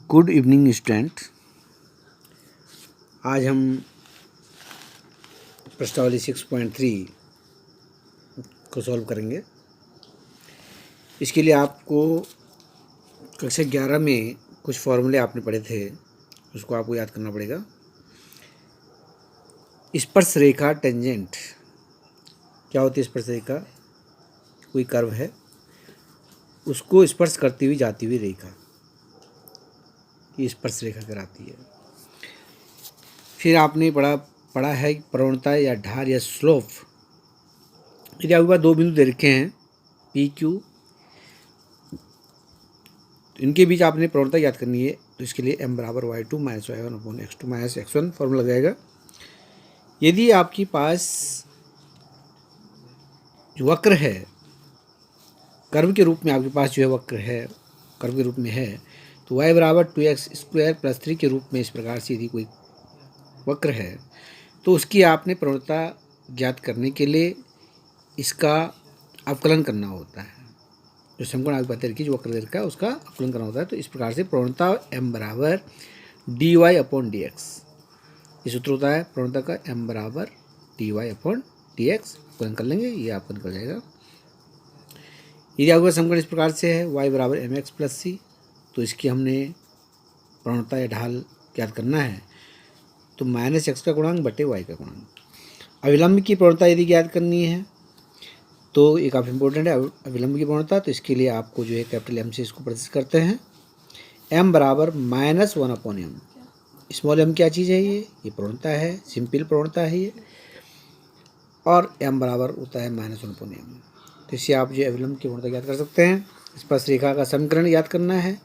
Good evening student. आज हम प्रश्नावली 6.3 को सॉल्व करेंगे। इसके लिए आपको कक्षा 11 में कुछ फॉर्मूले आपने पढ़े थे, उसको आपको याद करना पड़ेगा। स्पर्श रेखा टेंजेंट क्या होती है? स्पर्श रेखा कोई कर्व है, उसको स्पर्श करती हुई जाती हुई रेखा, ये स्पर्श रेखा कहलाती है। फिर आपने पढ़ा है प्रवणता या ढाल या स्लोप। यदि आपके पास दो बिंदु दे रखे हैं पी क्यू, तो इनके बीच आपने प्रवणता याद करनी है। तो इसके लिए m बराबर y2 minus y1 upon x2 minus x1 formula लग जाएगा। यदि आपके पास जो वक्र है, कर्व के रूप में आपके पास जो है वक्र है, कर्व के रूप में है, तो y बराबर 2x स्क्वायर प्लस 3 के रूप में इस प्रकार से यदि कोई वक्र है, तो उसकी आपने प्रवणता ज्ञात करने के लिए इसका अवकलन करना होता है। जो समकोण आपके पास रखी जो वक्र दे रखा है उसका अवकलन करना होता है। तो इस प्रकार से प्रवणता m बराबर dy अपॉन dx, ये सूत्र होता है प्रवणता का, m बराबर dy अपॉन dx। अवकलन कर लेंगे, ये आपका निकल जाएगा। यदि आपका समकोण इस प्रकार से है y बराबर mx प्लस c, तो इसकी हमने प्रवणता या ढाल ज्ञात करना है। तो माइनस x का गुणांक बटे y का गुणांक। अविलंब की प्रवणता यदि ज्ञात करनी है तो ये काफ़ी इंपॉर्टेंट है, अविलंब की प्रवणता। तो इसके लिए आपको जो है कैपिटल M से इसको प्रदर्शित करते हैं। m बराबर -1 अपॉन m। स्मॉल m क्या चीज़ है? ये प्रवणता है, सिंपल प्रवणता है ये, और m बराबर होता है -1 अपॉन m। तो इससे आप जो अविलंब की प्रवणता ज्ञात कर सकते हैं। स्पर्श रेखा का समीकरण याद करना है,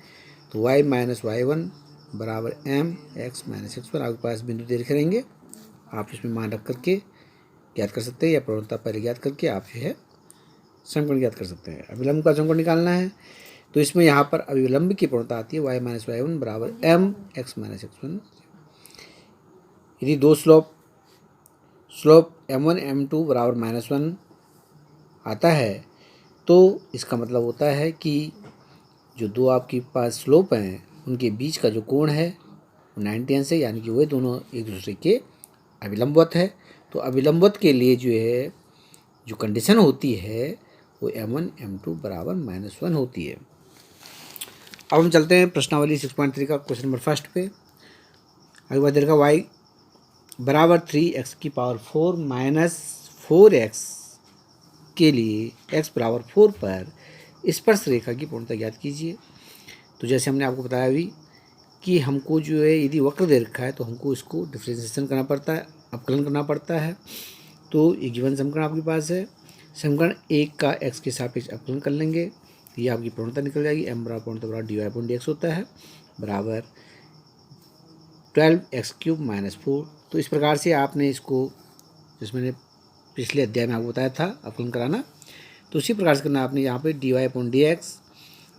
तो y माइनस y1 बराबर m x माइनस x1। आपके पास बिंदु दे रखे रहेंगे, आप इसमें मान रख करके ज्ञात कर सकते हैं, या प्रवणता पहले ज्ञात करके आप जो है समीकरण ज्ञात कर सकते हैं। अविलंब का समीकरण निकालना है, तो इसमें यहाँ पर अविलंब की प्रवणता आती है y माइनस y1 बराबर m x माइनस x1। यदि दो स्लोप m1 m2 बराबर -1 आता है, तो इसका मतलब होता है कि जो दो आपके पास स्लोप हैं उनके बीच का जो कोण है वो 90 अंश है, यानी कि वे दोनों एक दूसरे के अविलंबवत है। तो अविलंबवत के लिए जो है जो कंडीशन होती है वो m1 m2 बराबर -1 होती है। अब हम चलते हैं प्रश्नावली 6.3 का क्वेश्चन नंबर फर्स्ट पे। आगे बात देखा y बराबर 3x की पावर 4 माइनस 4x के लिए x बराबर 4 पर स्पर्श रेखा की प्रवणता ज्ञात कीजिए। तो जैसे हमने आपको बताया अभी कि हमको जो है यदि वक्र दे रखा है तो हमको इसको डिफ्रेंशिएशन करना पड़ता है, अवकलन करना पड़ता है। तो एक गिवन समीकरण आपके पास है, समीकरण 1 का x के सापेक्ष अवकलन कर लेंगे, ये आपकी प्रवणता निकल जाएगी। m बराबर प्रवणता बराबर dy अपॉन dx होता है, बराबर 12x³ माइनस 4। तो इस प्रकार से आपने इसको, जिसमें मैंने पिछले अध्याय में आपको बताया था अवकलन कराना, तो उसी प्रकार से करना आपने। यहाँ पे dy upon dx,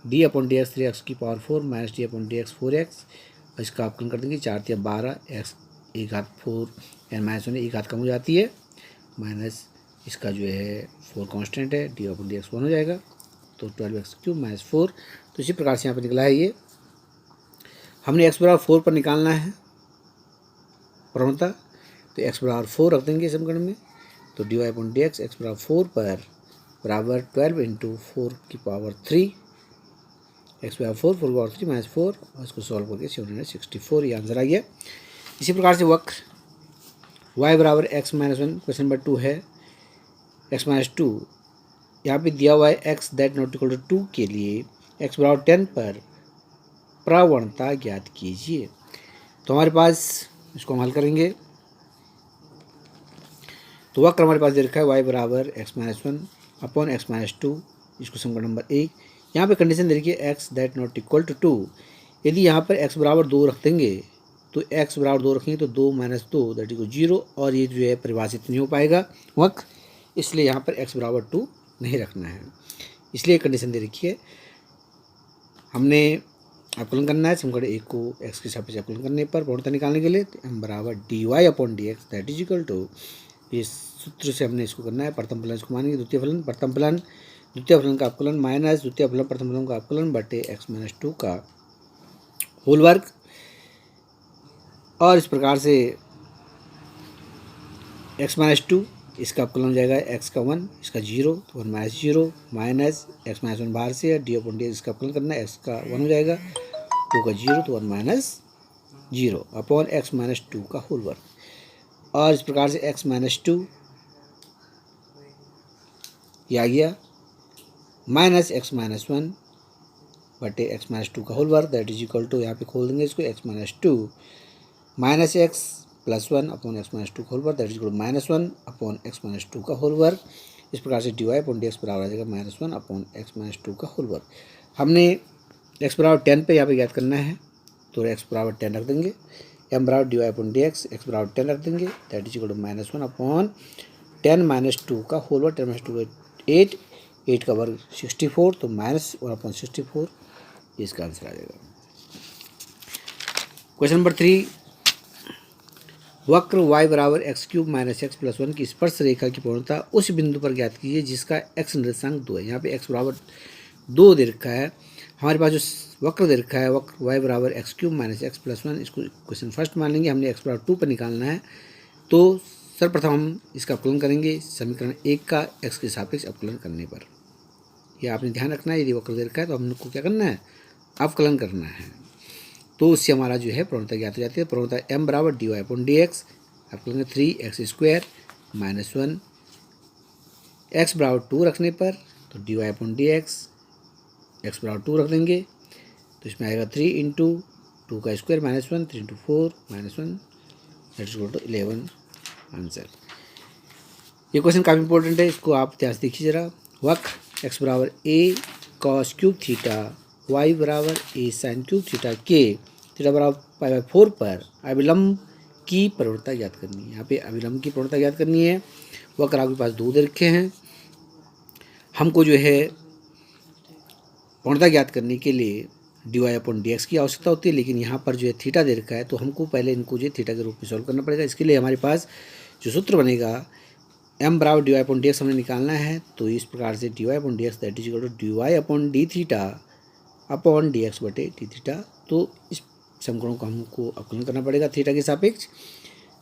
d upon dx 3x की power 4 minus d upon dx 4x, और इसका अवकलन कर देंगे 4 × 12 x एक घात 4 n माइनस 1 एक घात कम हो जाती है, माइनस इसका जो है 4 कांस्टेंट है, डी अपॉन dx 1 हो जाएगा, तो 12x³ माइनस 4। तो इसी प्रकार से यहाँ पर निकला है। ये हमने x बराबर 4 पर निकालना है प्रवणता, तो x बराबर 4 रख देंगे समीकरण में। तो dy अपॉन dx x बराबर 4 पर बराबर 12 × 4 की पावर 3, x बराबर 4 की पावर 3 माइनस 4, और इसको सॉल्व करके 764 ये आंसर आ गया। इसी प्रकार से वक्र y बराबर x माइनस 1 क्वेश्चन नंबर 2 है, x माइनस 2 यहाँ पे दिया हुआ है x that not equal to 2 के लिए x बराबर 10 पर प्रवणता ज्ञात कीजिए। तो हमारे पास इसको हम हल करेंगे। तो वक्र हमारे पास दे रखा है y बराबर x minus 1 upon x minus 2, इसको समीकरण नंबर 1। यहाँ पे कंडीशन दे रखी है x that not equal to 2। यदि यहाँ पर x बराबर 2 रख देंगे, तो x बराबर 2 रखेंगे तो 2 माइनस 2 दैट इक्वल 0, और ये जो है परिभाषित नहीं हो पाएगा वक्र, इसलिए यहाँ पर x बराबर 2 नहीं रखना है। इसलिए कंडीशन दे रखी है, हमने अवकलन करना है समीकरण 1 को x के सापेक्ष अवकलन करने पर प्रवणता निकालने के लिए। तो m बराबर dy upon dx that is equal to, इस सूत्र से हमने इसको करना है, प्रथम फलन इसको मानेंगे द्वितीय फलन, प्रथम फलन द्वितीय फलन का अवकलन माइनस द्वितीय फलन प्रथम फलन का अवकलन बटे x माइनस 2 का होल वर्ग, और इस प्रकार से x माइनस टू, इसका अवकलन हो जाएगा x का 1, इसका 0 तो 1 माइनस 0 माइनस x माइनस 1 बाहर से है, डी अपॉन डी इसका अवकलन करना है, x का 1 हो जाएगा, 2 का 0 तो 1 माइनस 0 अपॉन x माइनस 2 का होल वर्ग, और इस प्रकार से x माइनस 2 ये आ गया माइनस x माइनस 1 बटे x माइनस 2 का होल वर्ग, दैट इज इक्वल टू, यहाँ पे खोल देंगे इसको, x minus 2 minus x plus 1 upon x minus 2 का होल वर्ग, that is equal to minus 1 upon x minus 2 का होल वर्ग। इस प्रकार से D Y upon D x बराबर आ जाएगा माइनस 1 अपॉन x माइनस 2 का होल वर्ग। हमने x बराबर 10 पे यहाँ पे ज्ञात करना है, तो x बराबर 10 रख देंगे, m बराबर D Y upon D X, x बराबर 10 रख देंगे, that is equal to minus 1 upon 10 minus 2 का होल वर्ग, 10 माइनस 2 8, 8 का वर्ग 64, तो माइनस 1 अपॉन 64 इसका आंसर आ जाएगा। क्वेश्चन नंबर 3, वक्र y बराबर x cube minus x plus 1 की स्पर्श रेखा की पूर्णता उस बिंदु पर ज्ञात कीजिए जिसका x निर्देशांक 2 है। यहाँ पे x बराबर 2 दे रखा है, हमारे पास जो वक्र दे रखा है वक्र y बराबर x cube minus x plus 1, इसको क्वेश्चन फर्स्ट मान लेंगे, हमने x बराबर 2 पर निकालना है, तो सर्वप्रथम हम इसका अवकलन करेंगे समीकरण 1 का x के सापेक्ष अवकलन करने पर। यह आपने ध्यान रखना है, यदि वक्र दे रखा है तो हमको क्या करना है, अवकलन करना है, तो उससे हमारा जो है प्रवणता ज्ञात हो जाती है। प्रवणता m बराबर D Y upon D X, अवकलन 3x² माइनस 1, x बराबर 2 रखने पर तो D Y upon D X, X बराबर 2 रख देंगे तो इसमें आएगा 3 इंटू 2 का square minus 1, 3 into 4 minus 1, that is equal to 11 answer. ये क्वेश्चन काफ़ी इंपॉर्टेंट है, इसको आप ध्यान से देखिए जरा। वक्र x बराबर a cos cube theta, y बराबर a साइन क्यूब थीटा के थीटा बराबर पाई बाई 4 पर अभिलंब की प्रवणता ज्ञात करनी है। यहाँ पे अभिलंब की प्रवणता ज्ञात करनी है। वक्र आपके पास 2 दे रखे हैं, हमको जो है प्रवणता ज्ञात करने के लिए D Y upon D X की आवश्यकता होती है, लेकिन यहाँ पर जो है थीटा दे रखा है तो हमको पहले इनको जो थीटा के रूप में सॉल्व करना पड़ेगा। इसके लिए हमारे पास जो सूत्र बनेगा m बराबर D Y upon D X हमें निकालना है, तो इस प्रकार से D Y upon D X that is equal to D Y upon D theta upon D X बटे डी थीटा। तो इस समीकरणों को हमको अवकलन करना पड़ेगा थीटा के सापेक्ष।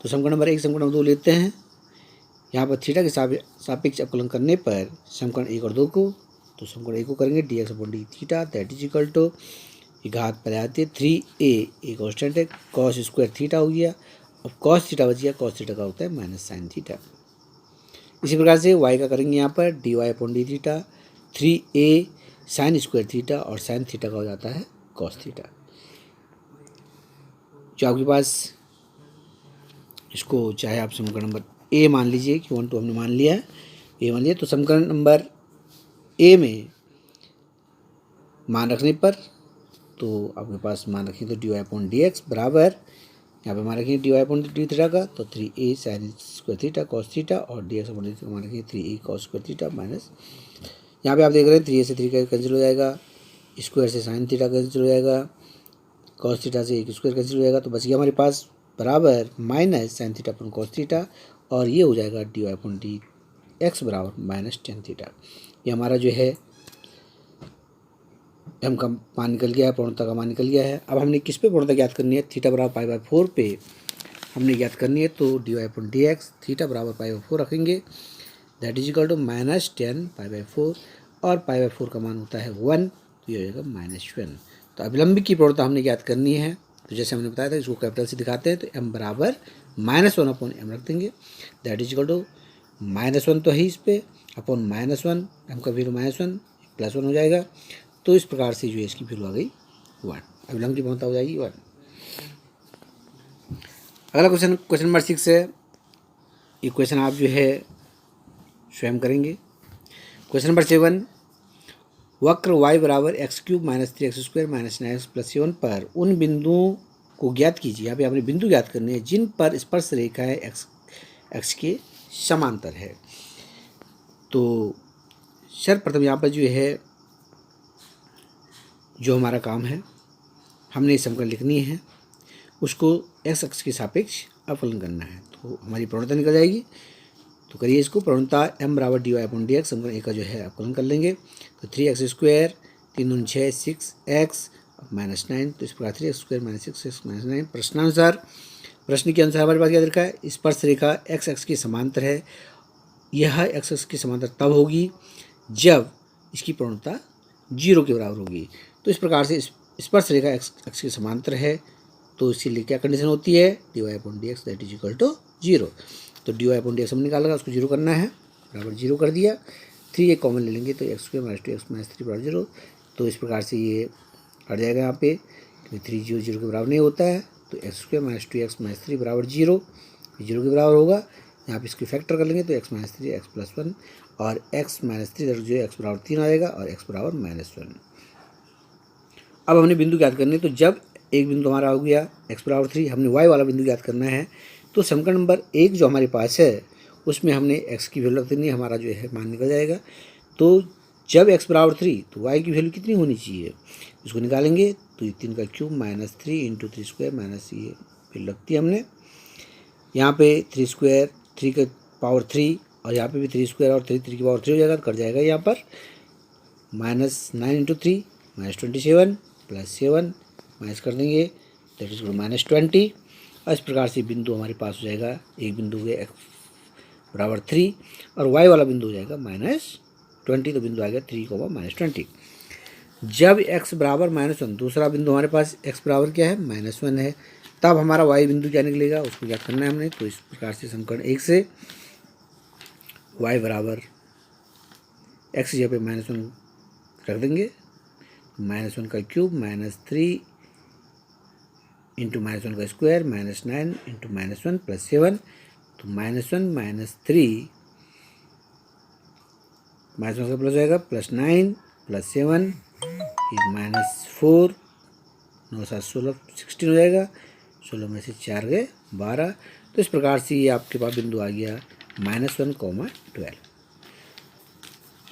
तो समीकरण नंबर 1 समीकरण नंबर 2 लेते हैं, यहाँ पर थीटा के सापेक्ष अवकलन करने पर समीकरण 1 और 2 को, तो समीकरण 1 को करेंगे D x upon D theta that is equal to, घात पर आते हैं 3a कॉन्स्टेंट है, कॉस स्क्वायर थीटा हो गया, अब कॉस थीटा बच गया, कॉस थीटा का होता है माइनस साइन थीटा। इसी प्रकार से y का करेंगे यहाँ पर D Y upon D theta, 3a sine square theta और साइन थीटा का हो जाता है कॉस थीटा। जो आपके पास इसको चाहे आप समीकरण नंबर a मान लीजिए कि 1 2 हमने मान लिया है, a मान लिया, तो समीकरण नंबर a में मान रखने पर तो आपके पास मान रखें तो D Y upon D x बराबर, यहाँ पे मान रखेंगे d Y upon D theta का तो 3a sine square theta cos theta और d x upon D theta मान रखेंगे 3a cos square theta minus, यहाँ पे आप देख रहे हैं 3a से 3 का कैंसिल हो जाएगा, स्क्वायर से साइन थीटा कैंसिल हो जाएगा, कॉस थीटा से 1 स्क्वायर कैंसिल हो जाएगा, तो बच गया हमारे पास बराबर minus sine theta upon cos theta, और ये हो जाएगा D Y upon D x बराबर माइनस टेन थीटा। ये हमारा जो है m का मान निकल गया है, पूर्णता का मान निकल गया है। अब हमने किस पे पूर्णता ज्ञात करनी है, थीटा बराबर पाई बाई 4 पे हमने ज्ञात करनी है, तो D Y upon D X theta बराबर पाई बाई 4 रखेंगे that is equal to minus 10 pi by 4, और पाई बाई 4 का मान होता है 1, तो ये हो जाएगा माइनस 1। तो अभिलंब की पूर्णता हमने ज्ञात करनी है, तो जैसे हमने बताया था इसको कैपिटल से दिखाते हैं, तो m बराबर -1 अपॉन m रख देंगे दैट इज इक्वल टू -1 तो है इस पर अपॉन -1, m का वैल्यू -1 +1 हो जाएगा, तो इस प्रकार से जो है इसकी वैल्यू आ गई 1, अभिलंब की पूर्णता हो जाएगी 1। अगला क्वेश्चन नंबर 6 है, ये क्वेश्चन आप जो है स्वयं करेंगे। क्वेश्चन नंबर 7, वक्र y बराबर x cube minus 3x square minus 9x plus 7 पर उन बिंदुओं को ज्ञात कीजिए। यहाँ पे आपने बिंदु ज्ञात करने हैं जिन पर स्पर्श रेखा है x के समांतर है। तो सर्वप्रथम यहाँ पर जो है जो हमारा काम है, हमने समीकरण लिखनी है, उसको x अक्ष के सापेक्ष अवकलन करना है, तो हमारी प्रवणता निकल जाएगी। तो करिए इसको, प्रवणता m बराबर D Y upon D X समीकरण 1 का जो है अवकलन कर लेंगे, तो 3x स्क्वायर 3 दूनी 6 6x -9, तो इस प्रकार 3x² - 6x - 9। प्रश्नानुसार, प्रश्न के अनुसार हमारे पास क्या लिखा है, स्पर्श रेखा x अक्ष के समांतर है। यह x अक्ष की समांतर तब होगी जब इसकी प्रवणता 0 के बराबर होगी। तो इस प्रकार से स्पर्श रेखा x अक्ष के समांतर है, तो इसके लिए क्या कंडीशन होती है, dy/dx that is equal to 0। तो dy/dx हमने निकाला, उसको 0 करना है, बराबर 0 कर दिया। 3 एक कॉमन ले लेंगे तो x² - 2x - 3 बराबर 0। तो इस प्रकार से ये हट जाएगा यहाँ पे, क्योंकि 3 0 के बराबर नहीं होता है। तो x² - 2x - 3 बराबर 0, 0 के बराबर होगा। यहाँ पे इसकी फैक्टर कर लेंगे तो x - 3 x + 1 और x - 3 जो x बराबर 3 आएगा और x बराबर -1। अब हमने बिंदु ज्ञात करने, तो जब एक बिंदु हमारा हो गया x बराबर 3, हमने y वाला बिंदु ज्ञात करना है। तो समीकरण नंबर 1 जो हमारे पास है उसमें हमने x की वैल्यू रख देनी है, हमारा जो है मान निकल जाएगा। तो जब x बराबर 3 तो y की वैल्यू कितनी होनी चाहिए, इसको निकालेंगे तो 3 का क्यूब -3 × 3² ये वैल्यू रखती है हमने। यहाँ पे 3² 3 के पावर 3 और यहाँ पे भी 3² और 3 3 की पावर 3 हो जाएगा, तो कट जाएगा यहाँ पर -9 × 3 -27 + 7 माइनस कर देंगे दैट इज -20। और इस प्रकार से बिंदु हमारे पास हो जाएगा, एक बिंदु हो गया x बराबर 3 और y वाला बिंदु हो जाएगा -20, तो बिंदु आ गया 3, -20। जब x बराबर -1, दूसरा बिंदु हमारे पास x बराबर क्या है, -1 है, तब हमारा y बिंदु क्या निकलेगा, उसको क्या करना है हमने। तो इस प्रकार से समीकरण 1 से y बराबर x जगह पे -1 रख देंगे, -1 का क्यूब -3 × -1 का स्क्वायर -9 × -1 + 7। तो -1 - 3 -1 का प्लस जाएगा +9 + 7 -4 9 7 16 16 हो जाएगा, 16 में से 4 गए 12। तो इस प्रकार से ये आपके पास बिंदु आ गया -1, 12।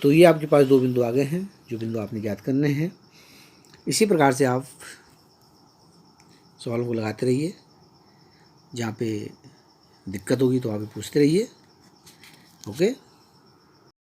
तो ये आपके पास दो बिंदु आ गए हैं, जो बिंदु आपने ज्ञात करने हैं। इसी प्रकार से आप सवालों को लगाते रहिए, जहाँ पे दिक्कत होगी तो आप पूछते रहिए। ओके।